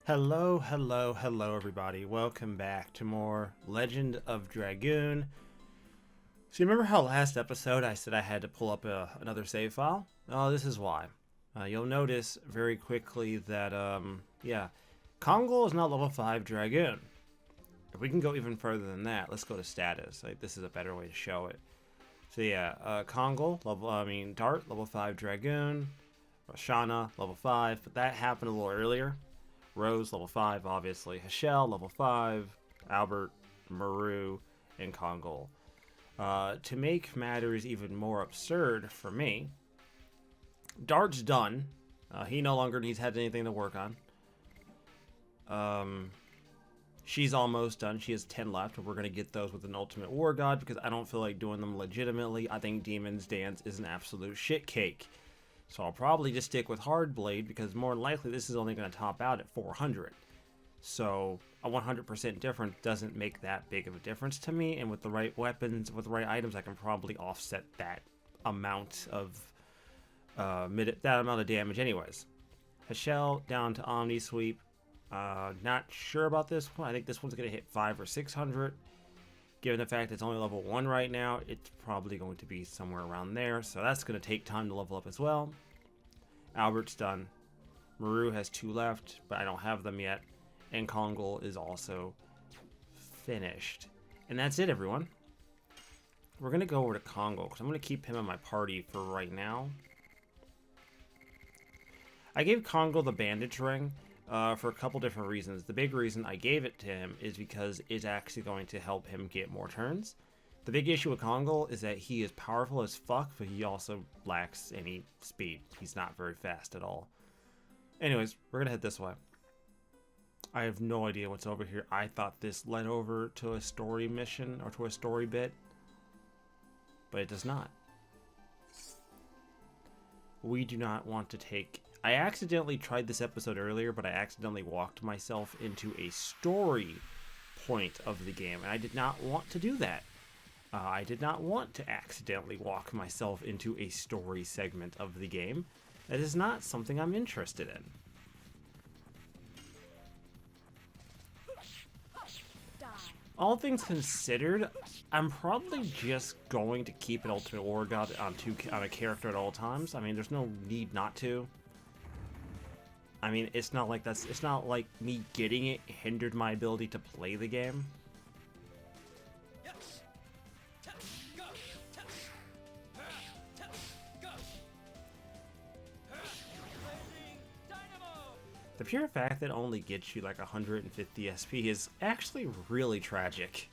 Hello, hello, hello, everybody. Welcome back to more Legend of Dragoon. So, you remember how last episode I said I had to pull up another save file? Oh, this is why. You'll notice very quickly that, Kongol is not level 5 Dragoon. If we can go even further than that, let's go to status. This is a better way to show it. So, Kongol, Dart, level 5 Dragoon. Roshana, level 5, but that happened a little earlier. Rose, level 5, obviously. Hashel, level 5. Albert, Maru, and Kongol. To make matters even more absurd for me, Dart's done. He no longer needs had anything to work on. She's almost done. She has 10 left, and we're going to get those with an Ultimate War God because I don't feel like doing them legitimately. I think Demon's Dance is an absolute shit cake. So I'll probably just stick with Hardblade because more than likely this is only going to top out at 400. So a 100% difference doesn't make that big of a difference to me, and with the right weapons, with the right items, I can probably offset that amount of damage anyways. Hashel down to Omni Sweep. Not sure about this one. I think this one's going to hit 500 or 600. Given the fact it's only level 1 right now, it's probably going to be somewhere around there. So that's going to take time to level up as well. Albert's done. Maru has 2 left, but I don't have them yet. And Kongol is also finished. And that's it, everyone. We're going to go over to Kongol, because I'm going to keep him in my party for right now. I gave Kongol the bandage ring. For a couple different reasons. The big reason I gave it to him is because it's actually going to help him get more turns. The big issue with Kongol is that he is powerful as fuck, but he also lacks any speed. He's not very fast at all. Anyways, we're gonna head this way. I have no idea what's over here. I thought this led over to a story mission or to a story bit, but it does not. We do not want to take... I accidentally tried this episode earlier, but I accidentally walked myself into a story point of the game, and I did not want to do that. I did not want to accidentally walk myself into a story segment of the game. That is not something I'm interested in. All things considered, I'm probably just going to keep an Ultimate War God on a character at all times. I mean, there's no need not to. I mean, it's not like me getting it hindered my ability to play the game. The pure fact that it only gets you like 150 SP is actually really tragic.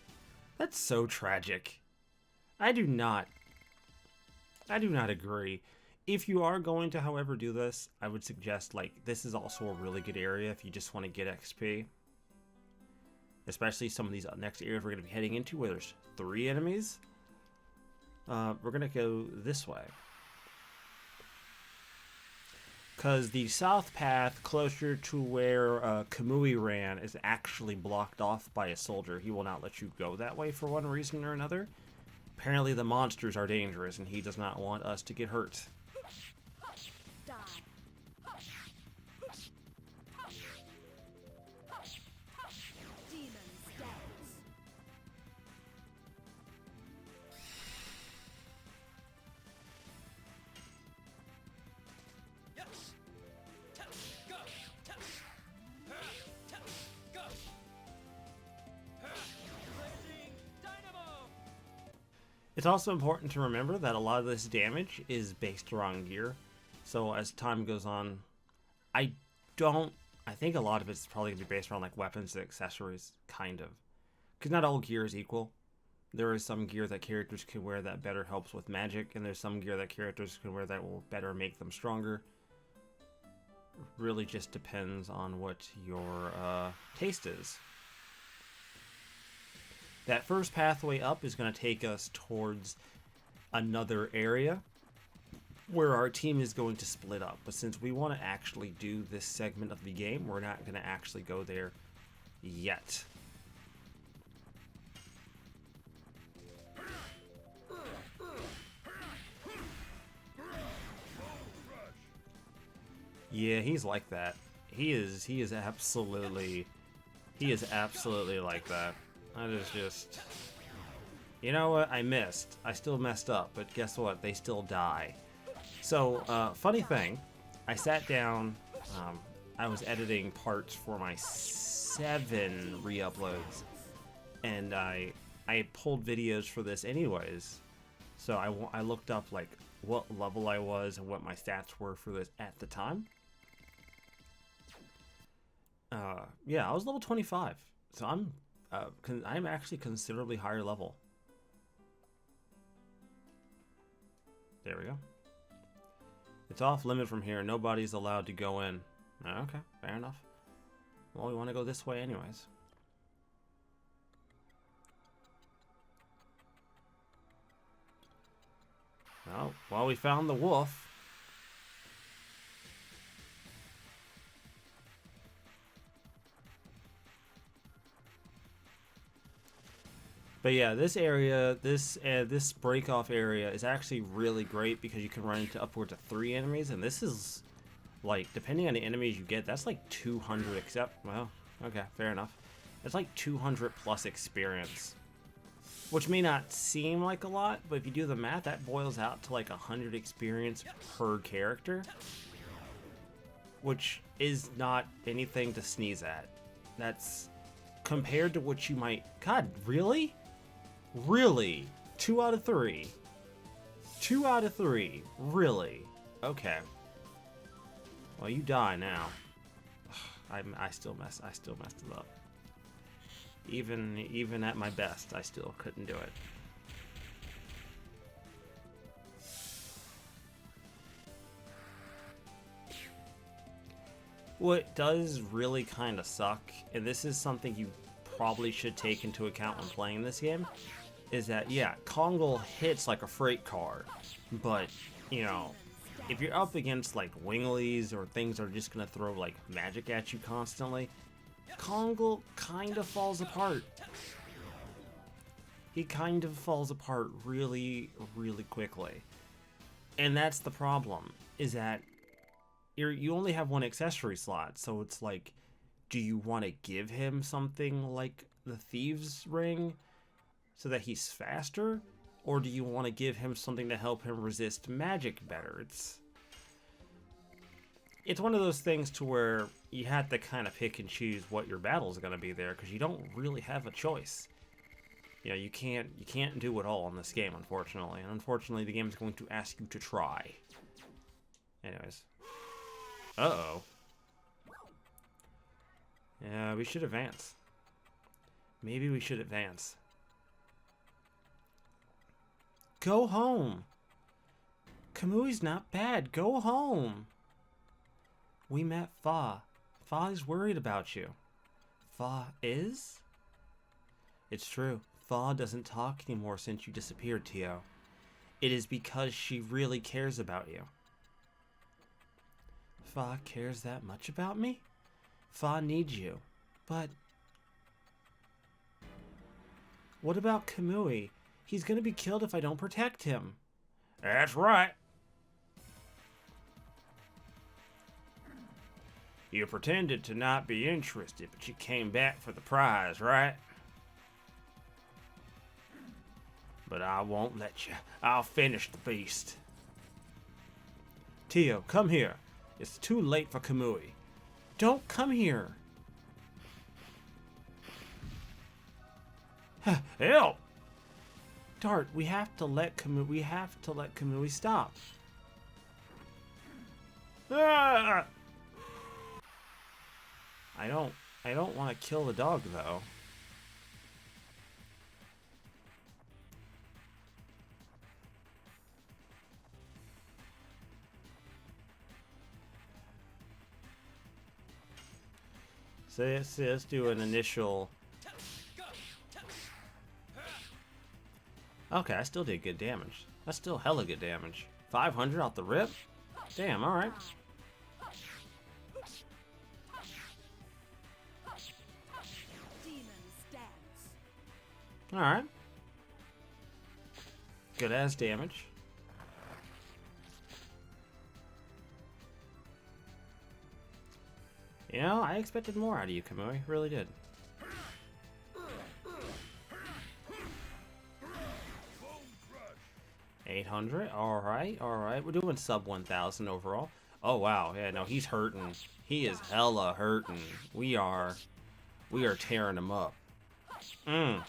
That's so tragic. I do not agree. If you are going to, however, do this, I would suggest, this is also a really good area if you just want to get XP. Especially some of these next areas we're going to be heading into where there's 3 enemies. We're going to go this way. Because the south path, closer to where Kamui ran, is actually blocked off by a soldier. He will not let you go that way for one reason or another. Apparently the monsters are dangerous, and he does not want us to get hurt. It's also important to remember that a lot of this damage is based around gear. So as time goes on, I think a lot of it's probably going to be based around weapons and accessories, kind of. Because not all gear is equal. There is some gear that characters can wear that better helps with magic, and there's some gear that characters can wear that will better make them stronger. It really just depends on what your taste is. That first pathway up is going to take us towards another area where our team is going to split up. But since we want to actually do this segment of the game, we're not going to actually go there yet. Yeah, he's like that. he is absolutely like that. That is just, you know what, I still messed up, but guess what, they still die. So funny thing, I sat down, I was editing parts for my 7 re-uploads, and I pulled videos for this anyways. So I looked up like what level I was and what my stats were for this at the time. Yeah, I was level 25, so I'm actually considerably higher level. There we go. It's off limit from here. Nobody's allowed to go in. Okay, fair enough. Well, we want to go this way anyways. Oh, well, we found the wolf. But yeah, this area, this break-off area is actually really great because you can run into upwards of 3 enemies, and this is, like, depending on the enemies you get, that's like 200, except, well, okay, fair enough. It's like 200 plus experience, which may not seem like a lot, but if you do the math, that boils out to like 100 experience per character, which is not anything to sneeze at. That's compared to what you might, God, really? Really? 2 out of 3. 2 out of 3. Really? Okay. Well, you die now. I still messed it up. Even at my best, I still couldn't do it. What does really kind of suck, and this is something you probably should take into account when playing this game, is that, yeah, Kongal hits like a freight car, but, you know, if you're up against like Winglies or things that are just gonna throw like magic at you constantly, Kongal kind of falls apart. He kind of falls apart really, really quickly. And that's the problem, is that you only have 1 accessory slot, so it's like, do you want to give him something like the Thieves' Ring so that he's faster? Or do you want to give him something to help him resist magic better? It's one of those things to where you have to kind of pick and choose what your battle is going to be there, because you don't really have a choice. You know, you can't do it all in this game, unfortunately. And unfortunately, the game is going to ask you to try. Anyways. Uh-oh. Yeah, we should advance. Maybe we should advance. Go home. Kamui's not bad. Go home. We met Fa. Fa is worried about you. Fa is? It's true. Fa doesn't talk anymore since you disappeared, Tio. It is because she really cares about you. Fa cares that much about me? Fa needs you. But what about Kamui? He's gonna be killed if I don't protect him. That's right. You pretended to not be interested, but you came back for the prize, right? But I won't let you. I'll finish the beast. Tio, come here. It's too late for Kamui. Don't come here. Help! Dart, we have to let Kamui stop. Ah! I don't want to kill the dog though. So let's do an initial. Okay, I still did good damage. That's still hella good damage. 500 off the rip? Damn, alright. Alright. Good ass damage. You know, I expected more out of you, Kamui. Really did. 800. All right, all right. We're doing sub 1,000 overall. Oh wow, yeah. No, he's hurting. He is hella hurting. We are tearing him up. Mm.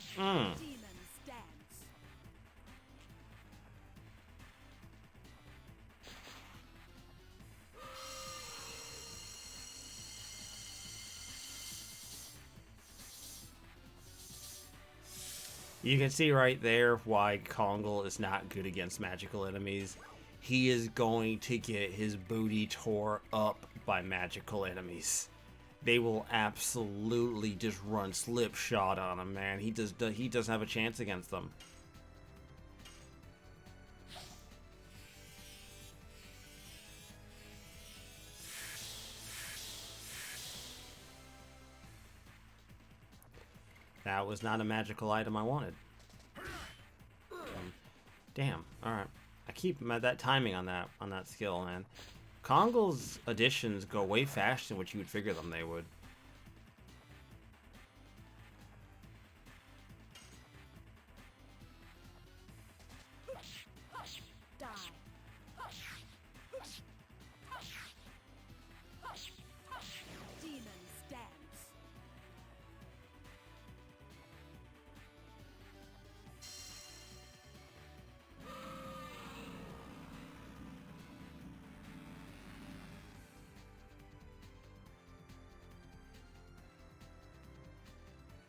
You can see right there why Kongal is not good against magical enemies. He is going to get his booty tore up by magical enemies. They will absolutely just run slipshod on him, man. He doesn't have a chance against them. That was not a magical item I wanted. Damn. All right. I keep that timing on that skill, man. Kongal's additions go way faster than what you would figure them they would.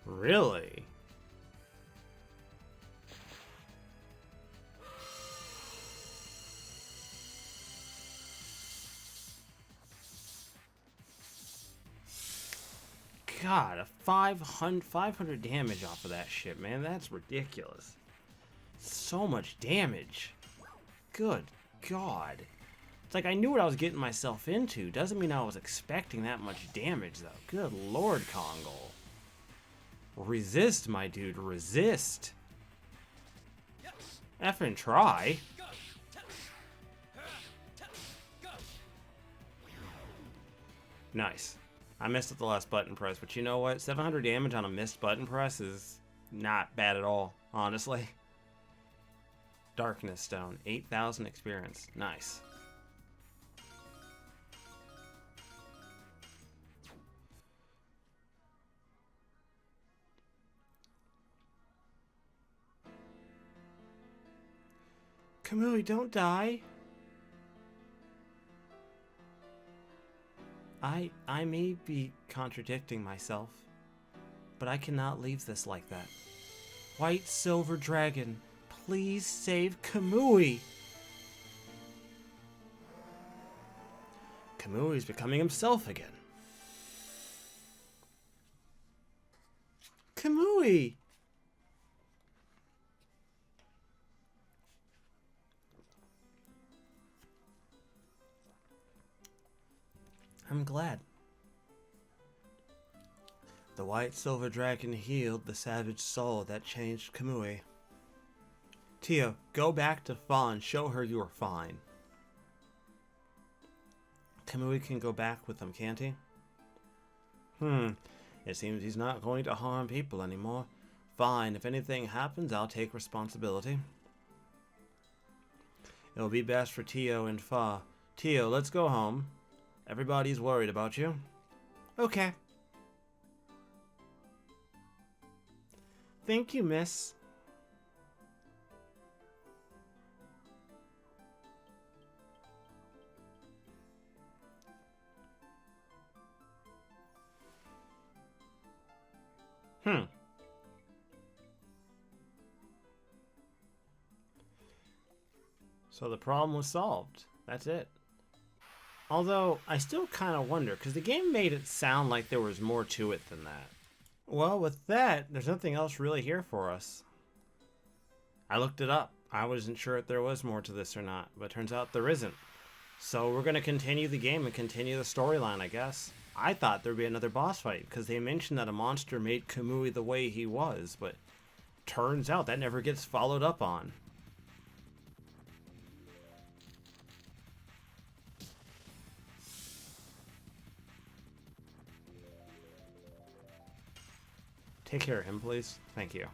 Really? God, a 500 damage off of that shit, man. That's ridiculous. So much damage. Good God. It's like I knew what I was getting myself into. Doesn't mean I was expecting that much damage, though. Good Lord, Kongal. Resist, my dude. Resist. Effing try. Nice. I missed at the last button press, but you know what? 700 damage on a missed button press is not bad at all, honestly. Darkness Stone. 8,000 experience. Nice. Kamui, don't die. I may be contradicting myself, but I cannot leave this like that. White Silver Dragon, please save Kamui. Kamui's becoming himself again. Kamui! I'm glad. The White Silver Dragon healed the savage soul that changed Kamui. Tia, go back to Fa and show her you are fine. Kamui can go back with them, can't he? It seems he's not going to harm people anymore. Fine, if anything happens, I'll take responsibility. It'll be best for Tio and Fa. Tio, let's go home. Everybody's worried about you. Okay. Thank you, miss. So the problem was solved. That's it. Although, I still kind of wonder, because the game made it sound like there was more to it than that. Well, with that, there's nothing else really here for us. I looked it up. I wasn't sure if there was more to this or not, but it turns out there isn't. So we're going to continue the game and continue the storyline, I guess. I thought there'd be another boss fight, because they mentioned that a monster made Kamui the way he was, but turns out that never gets followed up on. Take care of him, please. Thank you.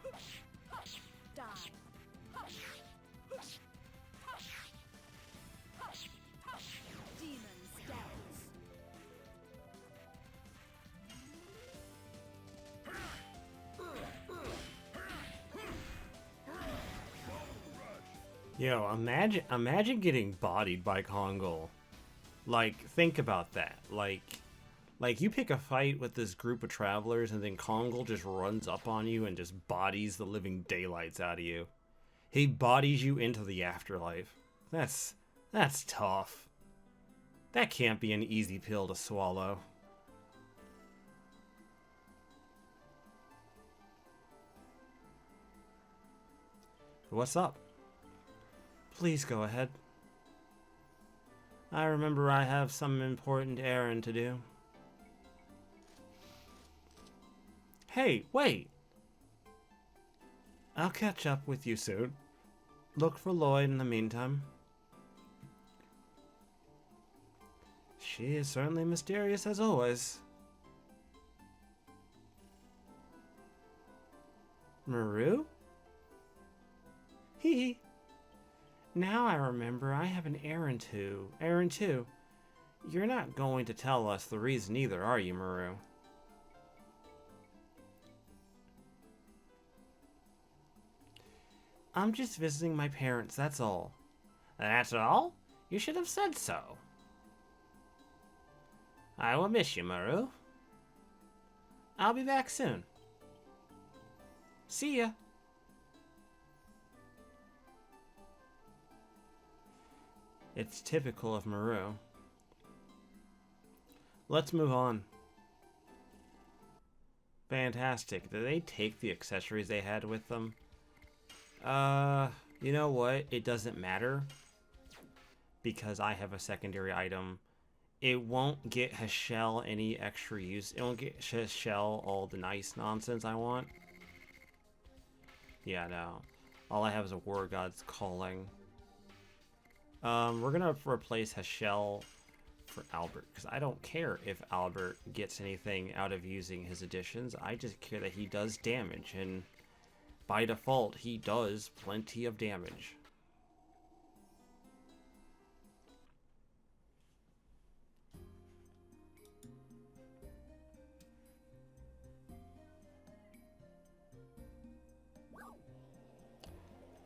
Yo, imagine getting bodied by Kongol. Like, think about that. Like you pick a fight with this group of travelers and then Kongol just runs up on you and just bodies the living daylights out of you. He bodies you into the afterlife. That's tough. That can't be an easy pill to swallow. What's up? Please go ahead. I remember I have some important errand to do. Hey, wait! I'll catch up with you soon. Look for Lloyd in the meantime. She is certainly mysterious as always. Maru? Hee hee. Now I remember I have an errand too. You're not going to tell us the reason either, are you, Maru? I'm just visiting my parents, that's all. That's all? You should have said so. I will miss you, Maru. I'll be back soon. See ya. It's typical of Maru. Let's move on. Fantastic. Did they take the accessories they had with them? You know what? It doesn't matter. Because I have a secondary item. It won't get Hashel any extra use. It won't get Hashel all the nice nonsense I want. Yeah, no. All I have is a War God's Calling. We're gonna replace Hashel for Albert, because I don't care if Albert gets anything out of using his additions. I just care that he does damage, and by default, he does plenty of damage.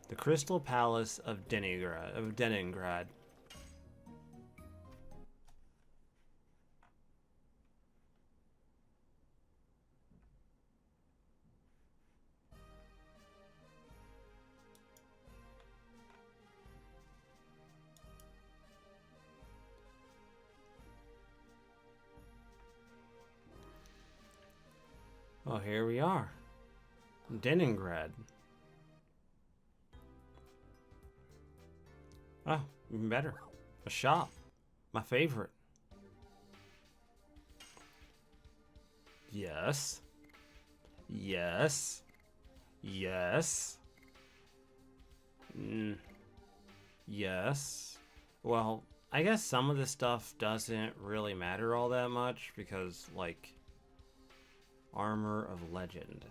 The Crystal Palace of Denningrad. Oh, here we are. Denningrad. Oh, even better. A shop. My favorite. Yes. Yes. Yes. Yes. Well, I guess some of this stuff doesn't really matter all that much because, like, Armor of Legend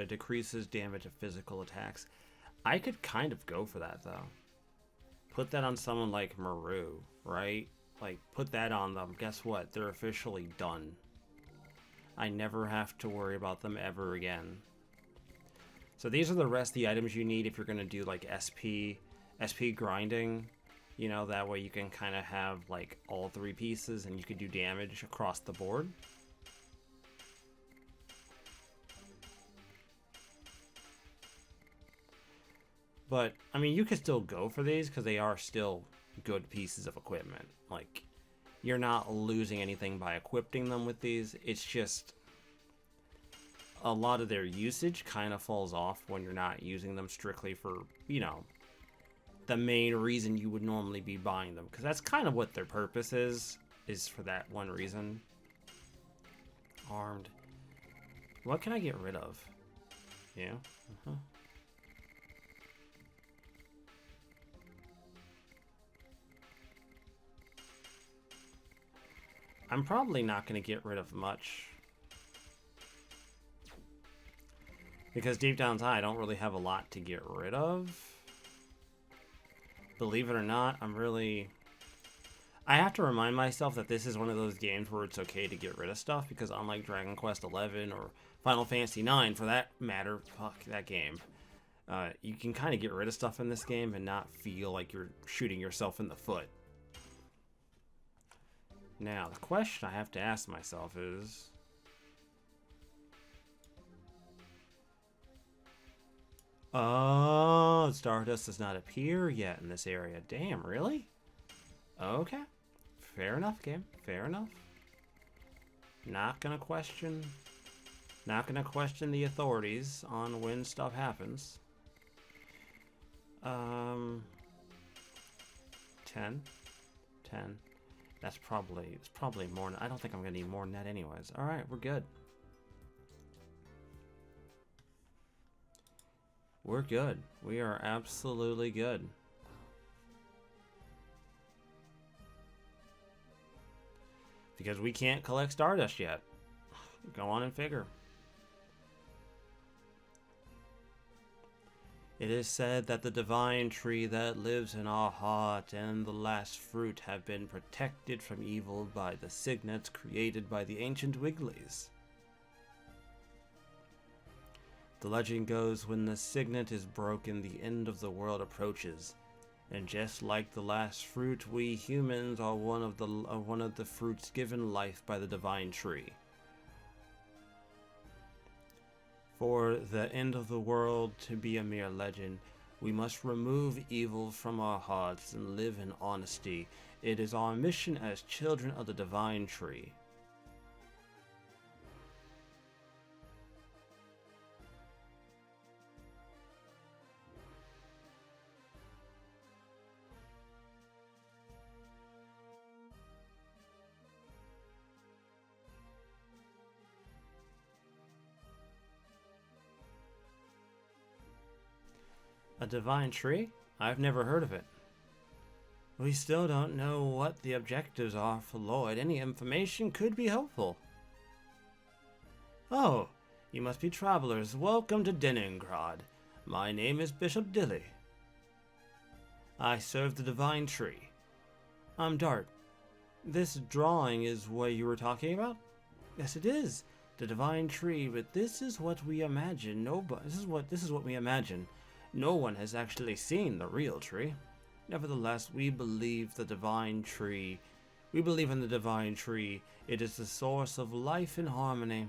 decreases damage of physical attacks. I could kind of go for that, though. Put that on someone like Maru, right? Like, put that on them. Guess what? They're officially done. I never have to worry about them ever again. So these are the rest of the items you need if you're going to do, like, SP grinding. You know, that way you can kind of have, like, all three pieces and you can do damage across the board. But, I mean, you could still go for these because they are still good pieces of equipment. Like, you're not losing anything by equipping them with these. It's just a lot of their usage kind of falls off when you're not using them strictly for, you know, the main reason you would normally be buying them. Because that's kind of what their purpose is for that one reason. Armed. What can I get rid of? Yeah. I'm probably not going to get rid of much. Because deep down inside, I don't really have a lot to get rid of. Believe it or not, I have to remind myself that this is one of those games where it's okay to get rid of stuff, because unlike Dragon Quest XI or Final Fantasy IX, for that matter, fuck that game, you can kind of get rid of stuff in this game and not feel like you're shooting yourself in the foot. Now, the question I have to ask myself is... Oh, Stardust does not appear yet in this area. Damn, really? Okay. Fair enough, game. Fair enough. Not gonna question the authorities on when stuff happens. 10. It's probably more. I don't think I'm gonna need more than that anyways. Alright, we're good. We're good. We are absolutely good. Because we can't collect Stardust yet. Go on and figure. It is said that the divine tree that lives in our heart and the last fruit have been protected from evil by the signets created by the ancient Wigglies. The legend goes, when the signet is broken, the end of the world approaches. And just like the last fruit, we humans are one of the fruits given life by the divine tree. For the end of the world to be a mere legend, we must remove evil from our hearts and live in honesty. It is our mission as children of the divine tree. A divine tree? I've never heard of it. We still don't know what the objectives are for Lloyd. Any information could be helpful. Oh, you must be travelers. Welcome to Denningrad. My name is Bishop Dilly. I serve the divine tree. I'm Dart. This drawing is what you were talking about? Yes, it is. The divine tree, but this is what we imagine. This is what we imagine. No one has actually seen the real tree. Nevertheless, we believe in the divine tree. It is the source of life and harmony.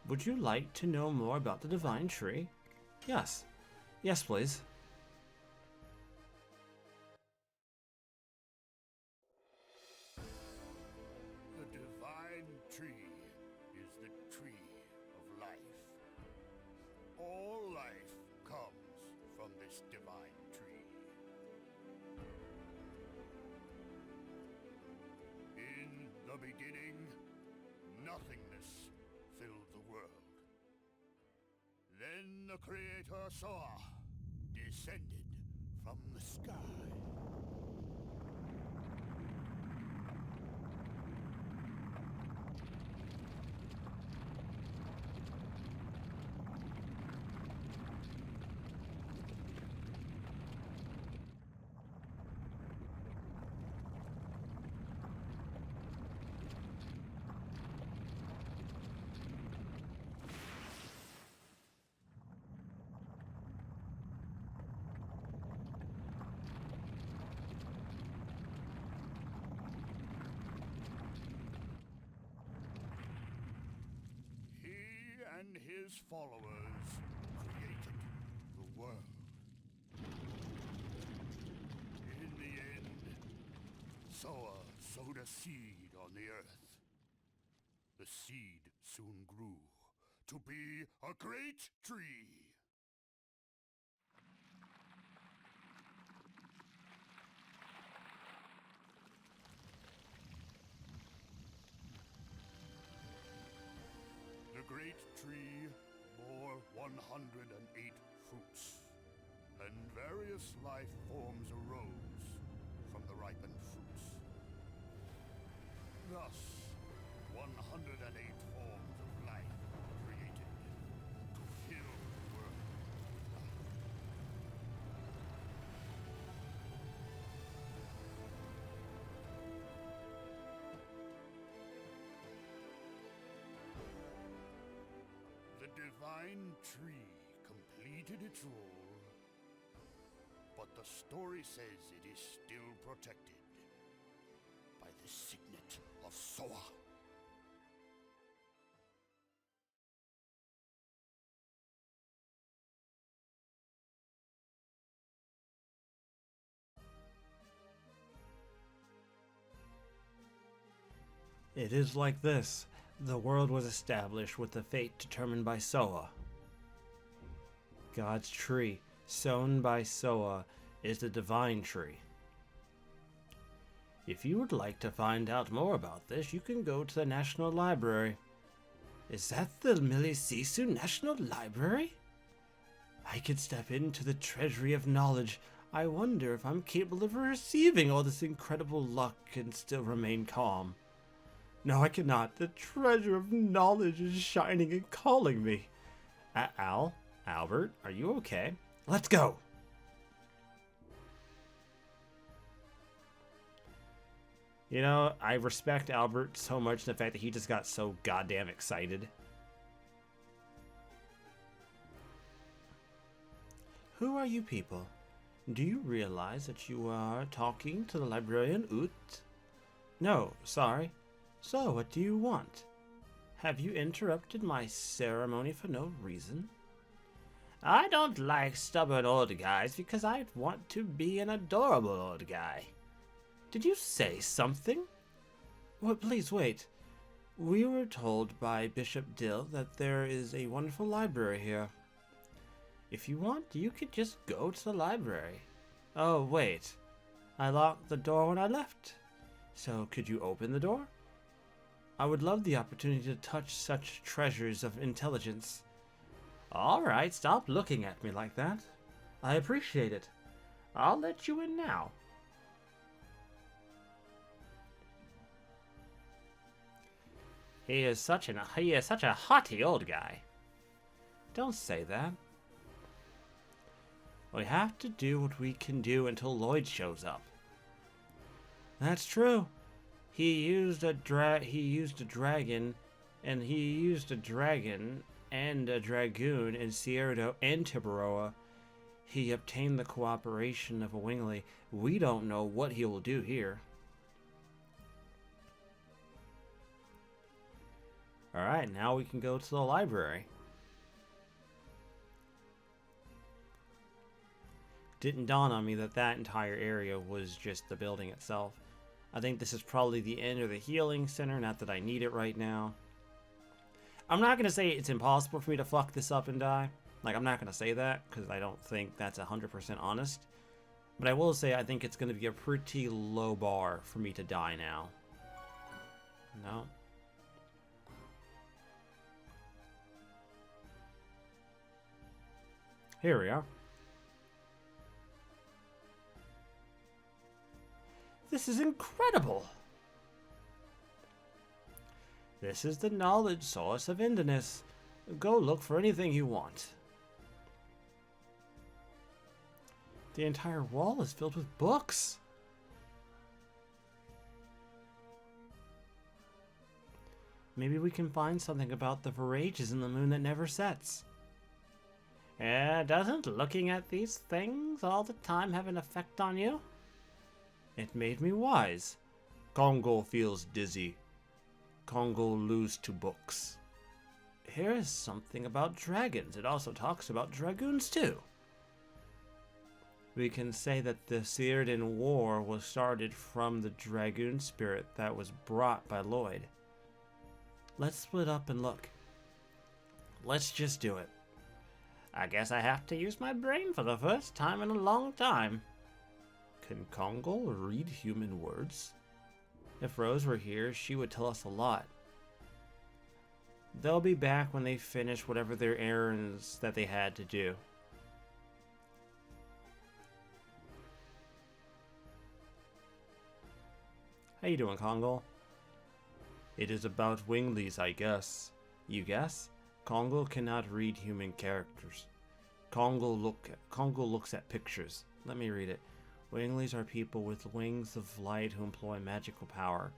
Would you like to know more about the divine tree? Yes. Yes, please. The divine tree is the tree of life. All life comes from this divine tree. In the beginning, nothingness filled the world. Then the Creator saw, descended from the sky. And his followers created the world. In the end, Soa sowed a seed on the earth. The seed soon grew to be a great tree. The great tree bore 108 fruits, and various life forms arose from the ripened fruits. Thus, 108 forms of life were created to divine tree completed its role, but the story says it is still protected by the signet of Soa. It is like this. The world was established with the fate determined by Soa. God's tree, sown by Soa, is the divine tree. If you would like to find out more about this, you can go to the National Library. Is that the Milisisu National Library? I could step into the treasury of knowledge. I wonder if I'm capable of receiving all this incredible luck and still remain calm. No, I cannot. The treasure of knowledge is shining and calling me. Albert, are you okay? Let's go. You know, I respect Albert so much, the fact that he just got so goddamn excited. Who are you people? Do you realize that you are talking to the librarian Ut? No, sorry. So, what do you want? Have you interrupted my ceremony for no reason? I don't like stubborn old guys because I want to be an adorable old guy. Did you say something? Well, please wait. We were told by Bishop Dill that there is a wonderful library here. If you want, you could just go to the library. Oh, wait. I locked the door when I left. So, could you open the door? I would love the opportunity to touch such treasures of intelligence. Alright, stop looking at me like that. I appreciate it. I'll let you in now. He is such a haughty old guy. Don't say that. We have to do what we can do until Lloyd shows up. That's true. He used a dragon and a dragoon in Cierto and Tiburoa. He obtained the cooperation of a Wingley. We don't know what he will do here. Alright, now we can go to the library. Didn't dawn on me that that entire area was just the building itself. I think this is probably the end of the healing center, not that I need it right now. I'm not going to say it's impossible for me to fuck this up and die. Like, I'm not going to say that, because I don't think that's 100% honest. But I will say I think it's going to be a pretty low bar for me to die now. No. Here we are. This is incredible! This is the knowledge source of Indinus. Go look for anything you want. The entire wall is filled with books. Maybe we can find something about the voyages in the moon that never sets. Doesn't looking at these things all the time have an effect on you? It made me wise. Congo feels dizzy. Congo lose to books. Here is something about dragons. It also talks about dragoons too. We can say that the Cierdan War was started from the dragoon spirit that was brought by Lloyd. Let's split up and look. Let's just do it. I guess I have to use my brain for the first time in a long time. Can Congo read human words? If Rose were here, she would tell us a lot. They'll be back when they finish whatever their errands that they had to do. How you doing, Congo? It is about Wingleys, I guess. You guess? Congo cannot read human characters. Congo looks at pictures. Let me read it. Wingleys are people with wings of light who employ magical power.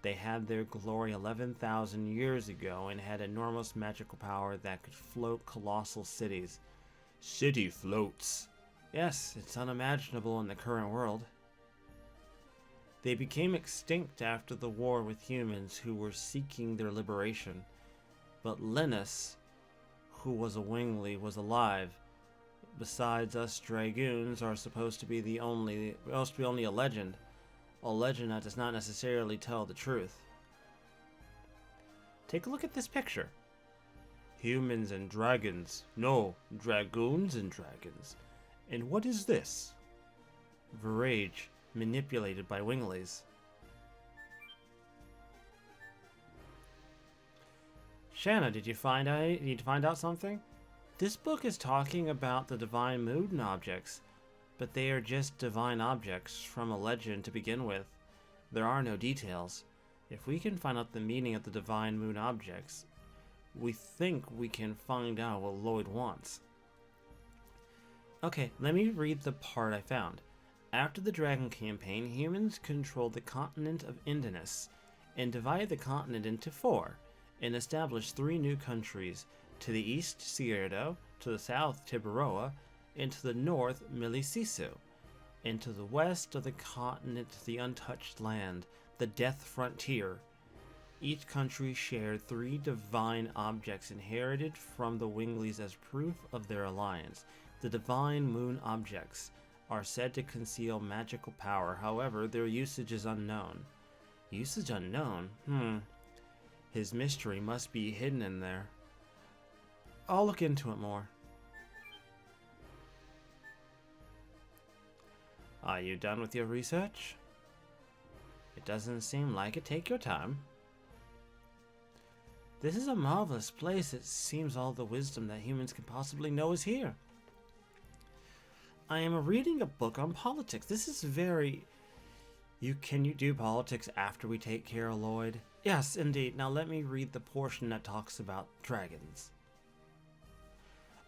They had their glory 11,000 years ago and had enormous magical power that could float colossal cities. City floats. Yes, it's unimaginable in the current world. They became extinct after the war with humans who were seeking their liberation. But Linus, who was a Wingly, was alive. Besides, us Dragoons are supposed to be only a legend that does not necessarily tell the truth. Take a look at this picture. Humans and dragons. No, dragoons and dragons. And what is this? Virage, manipulated by Winglies. Shanna, did you find out something? This book is talking about the divine moon objects, but they are just divine objects from a legend to begin with. There are no details. If we can find out the meaning of the divine moon objects, we think we can find out what Lloyd wants. Okay, let me read the part I found. After the Dragon campaign, humans controlled the continent of Indinus and divided the continent into 4 and established 3 new countries. To the east, Cierdo, to the south, Tiburoa, and to the north, Milicisu, and to the west of the continent, the untouched land, the Death Frontier. Each country shared 3 divine objects inherited from the Winglies as proof of their alliance. The divine moon objects are said to conceal magical power, however, their usage is unknown. Usage unknown? His mystery must be hidden in there. I'll look into it more. Are you done with your research? It doesn't seem like it. Take your time. This is a marvelous place. It seems all the wisdom that humans can possibly know is here. I am reading a book on politics. This is very... Can you do politics after we take care of Lloyd? Yes, indeed. Now let me read the portion that talks about dragons.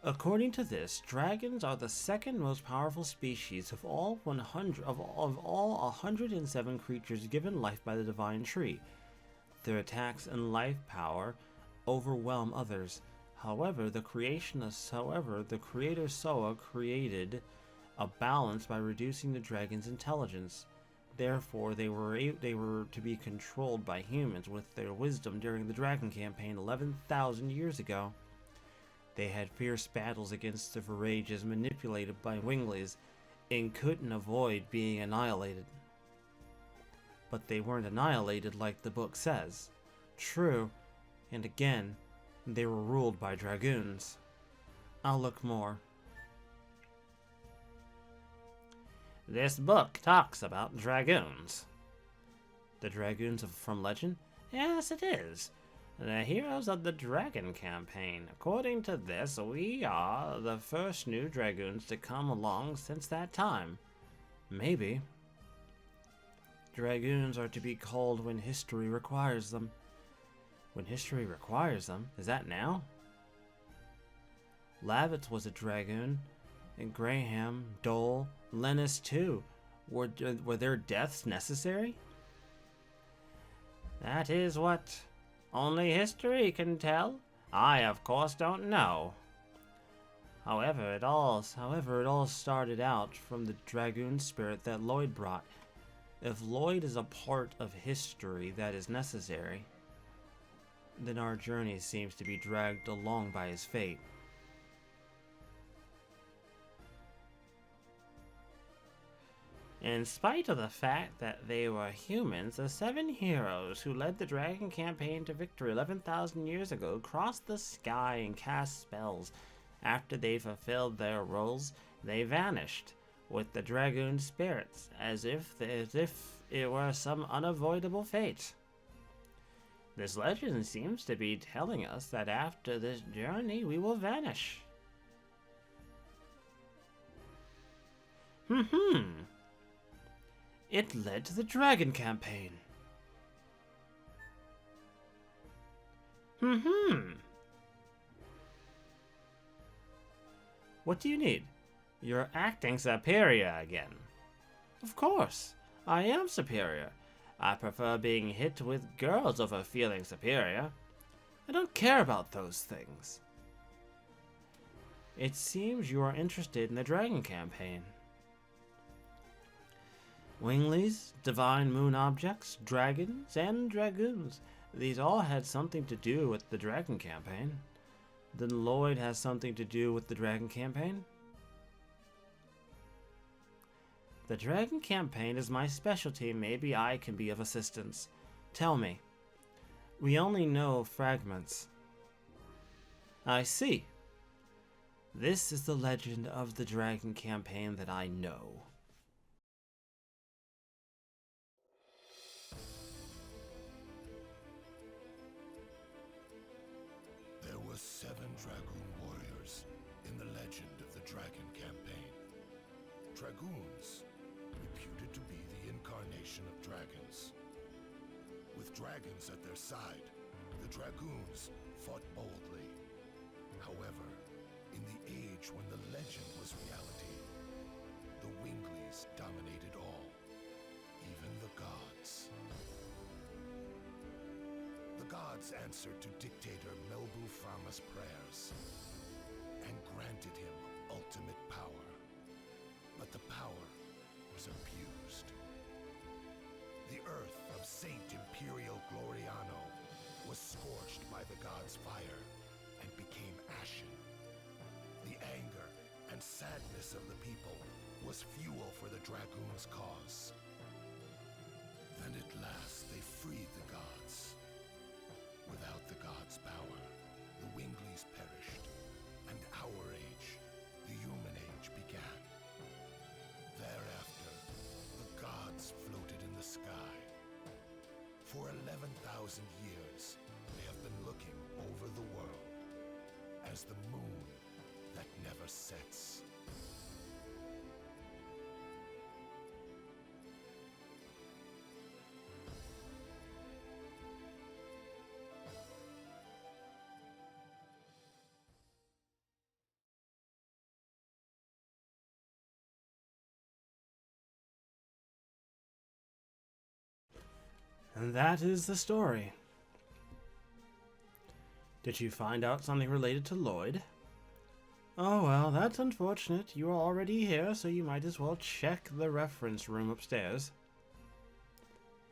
According to this, dragons are the second most powerful species of all 107 creatures given life by the divine tree. Their attacks and life power overwhelm others. However, the creator Soa created a balance by reducing the dragon's intelligence. Therefore, they were to be controlled by humans with their wisdom during the Dragon campaign 11,000 years ago. They had fierce battles against the Virages manipulated by Winglies and couldn't avoid being annihilated. But they weren't annihilated like the book says. True, and again, they were ruled by Dragoons. I'll look more. This book talks about Dragoons. The Dragoons from legend? Yes, it is. The heroes of the Dragon campaign. According to this, we are the first new Dragoons to come along since that time. Maybe. Dragoons are to be called when history requires them. When history requires them? Is that now? Lavitz was a Dragoon, and Graham, Dole, Linus too. Were their deaths necessary? That is what only history can tell. I, of course, don't know. However, it all started out from the Dragoon spirit that Lloyd brought. If Lloyd is a part of history that is necessary, then our journey seems to be dragged along by his fate. In spite of the fact that they were humans, the 7 heroes who led the Dragon campaign to victory 11,000 years ago crossed the sky and cast spells. After they fulfilled their roles, they vanished with the Dragoon spirits, as if it were some unavoidable fate. This legend seems to be telling us that after this journey we will vanish. It led to the Dragon campaign. What do you need? You're acting superior again. Of course, I am superior. I prefer being hit with girls over feeling superior. I don't care about those things. It seems you are interested in the Dragon campaign. Winglies, divine moon objects, dragons, and dragoons. These all had something to do with the Dragon campaign. Then Lloyd has something to do with the Dragon campaign? The Dragon campaign is my specialty. Maybe I can be of assistance. Tell me. We only know fragments. I see. This is the legend of the Dragon campaign that I know. There were 7 Dragoon warriors in the legend of the Dragon campaign. Dragoons, reputed to be the incarnation of dragons. With dragons at their side, the Dragoons fought boldly. However, in the age when the legend was reality, the Winglies dominated all, even the gods. The gods answered to dictator Melbu Frama's prayers and granted him ultimate power. But the power was abused. The earth of Saint Imperial Gloriano was scorched by the gods' fire and became ashen. The anger and sadness of the people was fuel for the Dragoons' cause. Then at last they freed the gods. Without the gods' power, the Winglies perished, and our age, the human age, began. Thereafter, the gods floated in the sky. For 11,000 years, they have been looking over the world as the moon that never sets. And that is the story. Did you find out something related to Lloyd? Oh well, that's unfortunate. You are already here, so you might as well check the reference room upstairs.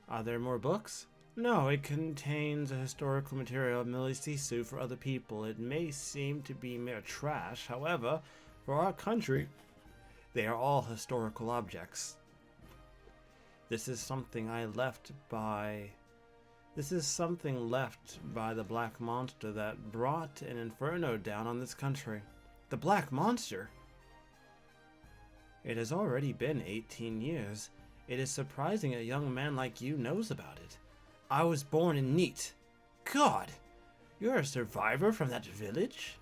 Are there more books? No, it contains a historical material of Millie Sisu for other people. It may seem to be mere trash, however, for our country, they are all historical objects. This is something left by the Black Monster that brought an inferno down on this country. The Black Monster? It has already been 18 years. It is surprising a young man like you knows about it. I was born in Neat. God! You're a survivor from that village?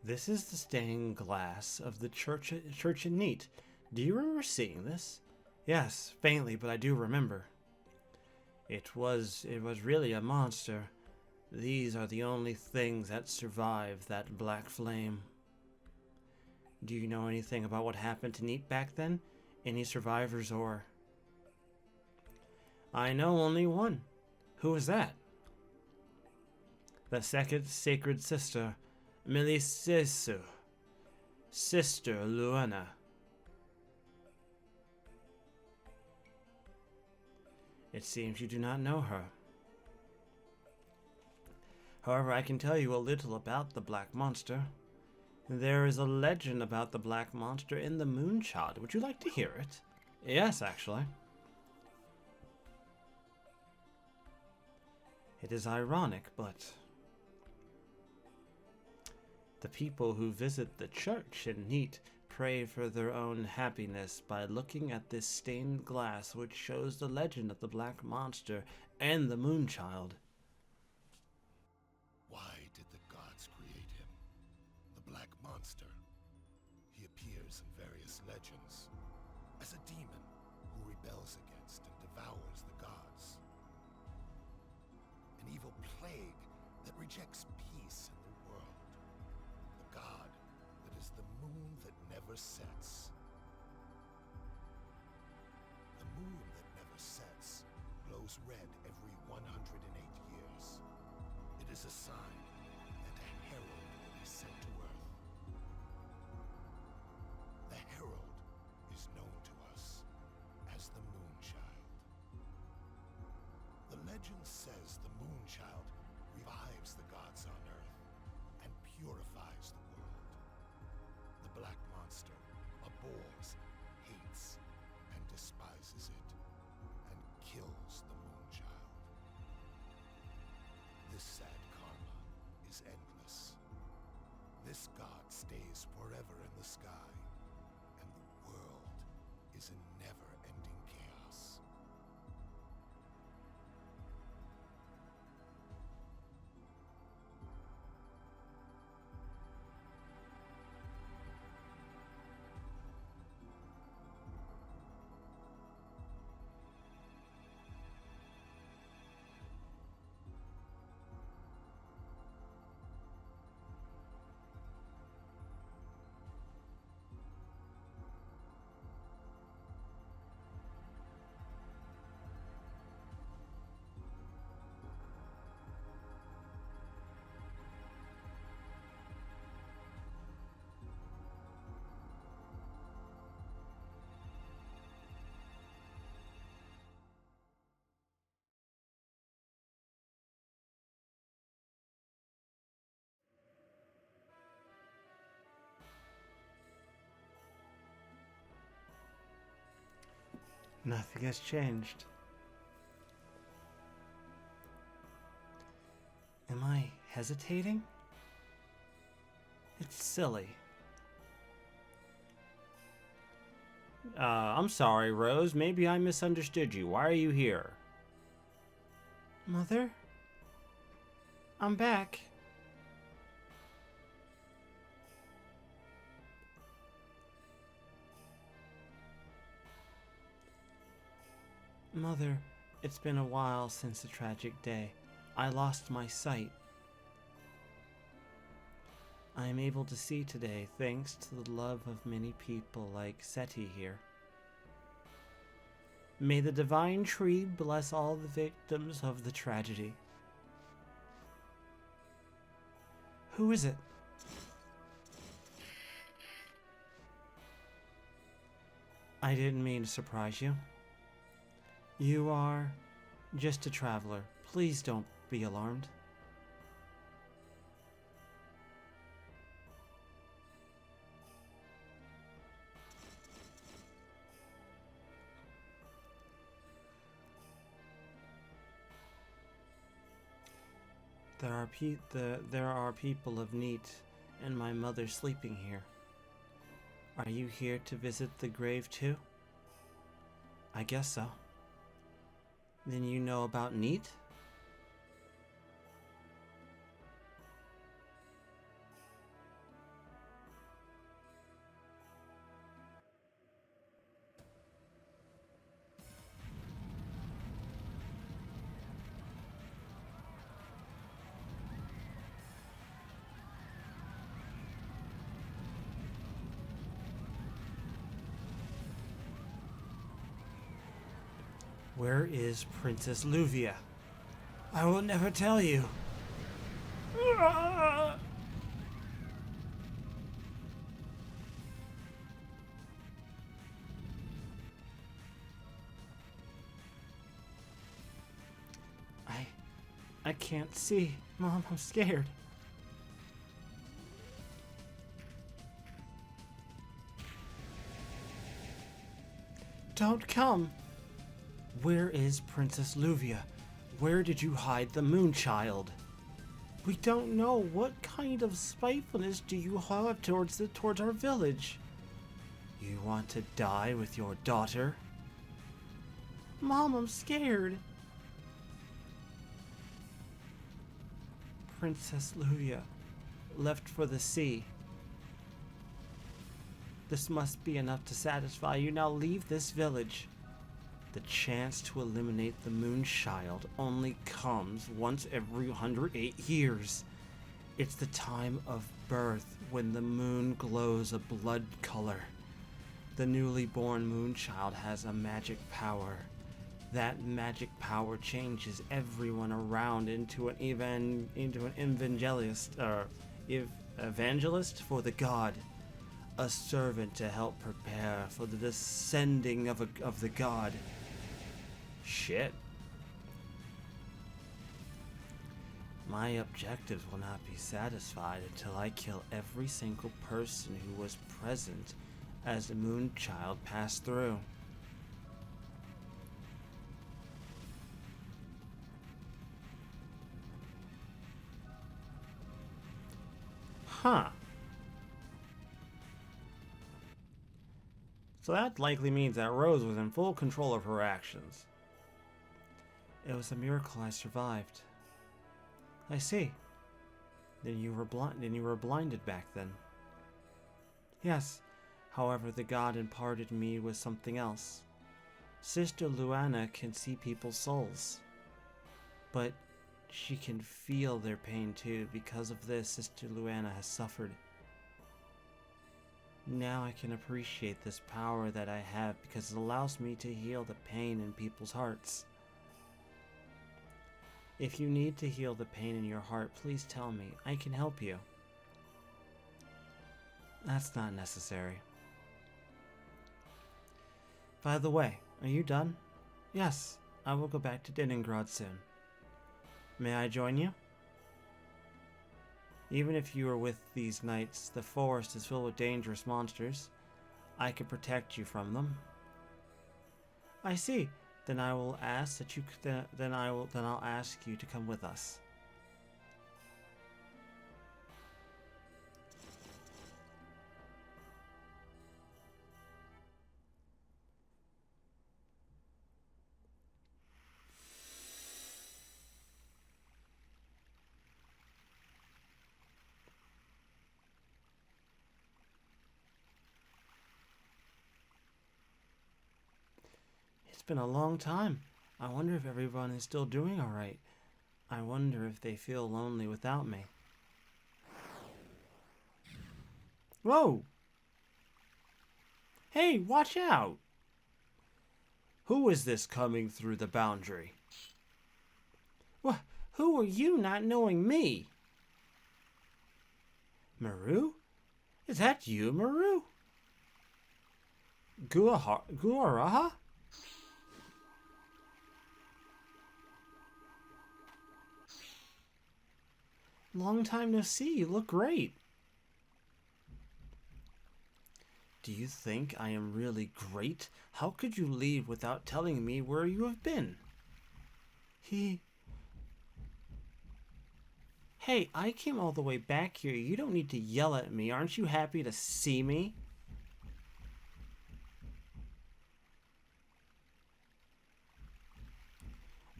This is the stained glass of the church in Neat. Do you remember seeing this? Yes, faintly, but I do remember. It was really a monster. These are the only things that survived that black flame. Do you know anything about what happened to Neat back then? Any survivors or... I know only one. Who is that? The second sacred sister, Milisisu, Sister Luana. It seems you do not know her. However, I can tell you a little about the Black Monster. There is a legend about the Black Monster in the Moonchild. Would you like to hear it? Yes, actually. It is ironic, but the people who visit the church in Neat pray for their own happiness by looking at this stained glass which shows the legend of the Black Monster and the Moonchild. Why did the gods create him? The Black Monster. He appears in legends, as a demon who rebels against and devours the gods. An evil plague that rejects peace in the world. The god that is the moon that never sets. The moon that never sets glows red every 108 years. It is a sign that a herald will be sent to Earth. The herald is known to us as the Moonchild. The legend says the Moonchild revives the gods on Earth and purifies the world. The black monster abhors, hates, and despises it, and kills the Moonchild. This sad karma is endless. This god stays forever in the sky, and the world is in never-ending chaos. Nothing has changed. Am I hesitating? It's silly. I'm sorry, Rose. Maybe I misunderstood you. Why are you here? Mother? I'm back. Mother, it's been a while since the tragic day. I lost my sight. I am able to see today thanks to the love of many people like Seti here. May the divine tree bless all the victims of the tragedy. Who is it? I didn't mean to surprise you. You are just a traveler. Please don't be alarmed. There are people of Neat and my mother sleeping here. Are you here to visit the grave too? I guess so. Then you know about Neat? Where is Princess Luvia? I will never tell you. I can't see. Mom, I'm scared. Don't come. Where is Princess Luvia? Where did you hide the Moonchild? We don't know. What kind of spitefulness do you have towards our village? You want to die with your daughter? Mom, I'm scared. Princess Luvia left for the sea. This must be enough to satisfy you. Now leave this village. The chance to eliminate the Moonchild only comes once every 108 years. It's the time of birth when the moon glows a blood color. The newly born Moonchild has a magic power. That magic power changes everyone around into an evangelist for the god, a servant to help prepare for the descending of the god. Shit. My objectives will not be satisfied until I kill every single person who was present as the Moonchild passed through. Huh. So that likely means that Rose was in full control of her actions. It was a miracle I survived. I see. Then you were blinded back then. Yes. However, the god imparted me with something else. Sister Luana can see people's souls. But she can feel their pain too. Because of this, Sister Luana has suffered. Now I can appreciate this power that I have because it allows me to heal the pain in people's hearts. If you need to heal the pain in your heart, please tell me. I can help you. That's not necessary. By the way, are you done? Yes, I will go back to Denningrad soon. May I join you? Even if you are with these knights, the forest is filled with dangerous monsters. I can protect you from them. I see. Then I will ask that you. Then I'll ask you to come with us. It's been a long time. I wonder if everyone is still doing all right. I wonder if they feel lonely without me. Whoa! Hey, watch out! Who is this coming through the boundary? What? Who are you not knowing me? Maru? Is that you, Maru? Guaraha? Long time no see. You look great. Do you think I am really great? How could you leave without telling me where you have been? Hey, I came all the way back here. You don't need to yell at me. Aren't you happy to see me?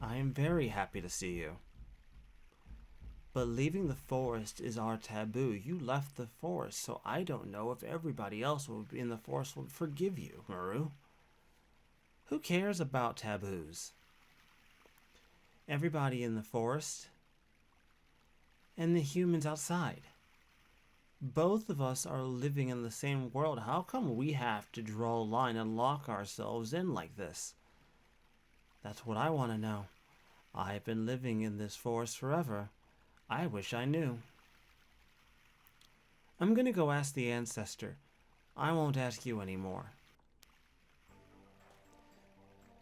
I am very happy to see you. But leaving the forest is our taboo. You left the forest, so I don't know if everybody else in the forest will forgive you, Maru. Who cares about taboos? Everybody in the forest and the humans outside. Both of us are living in the same world. How come we have to draw a line and lock ourselves in like this? That's what I want to know. I've been living in this forest forever. I wish I knew. I'm gonna go ask the ancestor. I won't ask you anymore.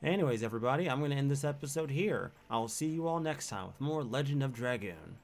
Anyways, everybody, I'm gonna end this episode here. I'll see you all next time with more Legend of Dragoon.